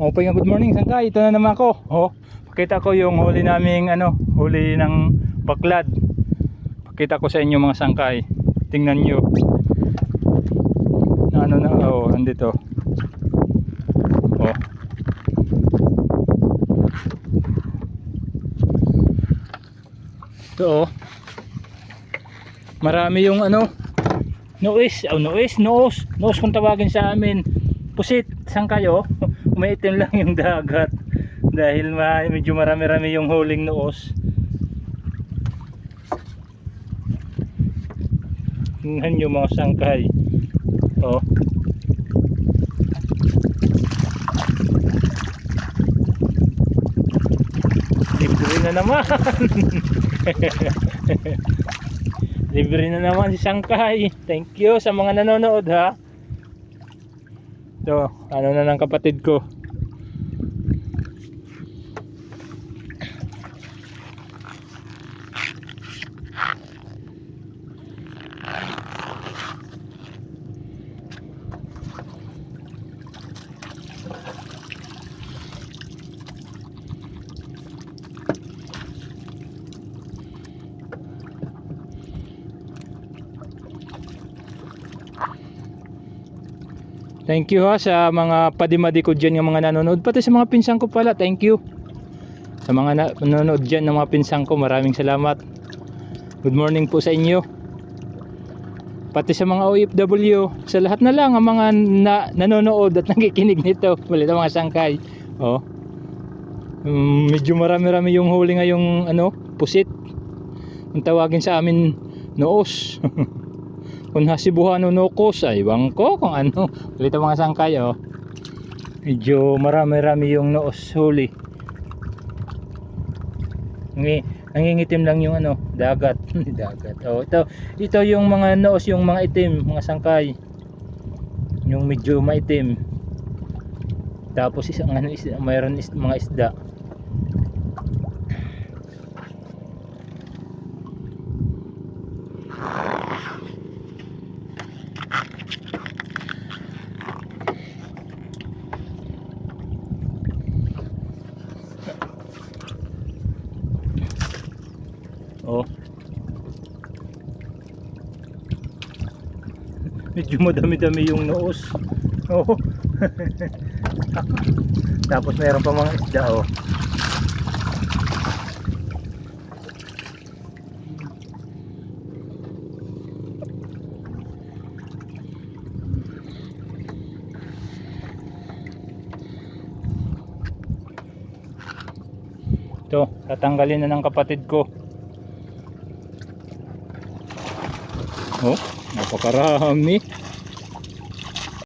Okay nga, good morning sangkay. Ito na naman ako. Pakita ko yung huli naming huli ng baklad. Pakita ko sa inyo mga sangkay. Tingnan nyo. Nandito. Ito marami yung noos kung tawagin sa amin. Pusit sangkay umaitim lang yung dagat dahil medyo marami-rami yung huling noos. Tingnan nyo mga sangkay. Libre na naman. Libre na naman si sangkay. Thank you sa mga nanonood ha. Ito, na ng kapatid ko. Thank you ha sa mga padimadi ko dyan, yung mga nanonood, pati sa mga pinsang ko pala. Thank you sa mga nanonood dyan ng mga pinsang ko, maraming salamat. Good morning po sa inyo, pati sa mga OFW, sa lahat na lang ang mga nanonood at nakikinig nito. Balita mga sangkay. Medyo marami-rami yung huli ngayong pusit, ang tawagin sa amin noos. Kung hasibuhan o nokos ay bangko kung ano. Balita mga sangkay medyo marami-rami yung noos huli. Nangingitim lang yung dagat. Dagat. Ito yung mga noos, yung mga itim, mga sangkay. Yung medyo maitim. Tapos isang mayroon mga isda. Medyo madami-dami yung noos. Tapos mayroon pa mga isda Ito, tatanggalin na ng kapatid ko. Napakarami.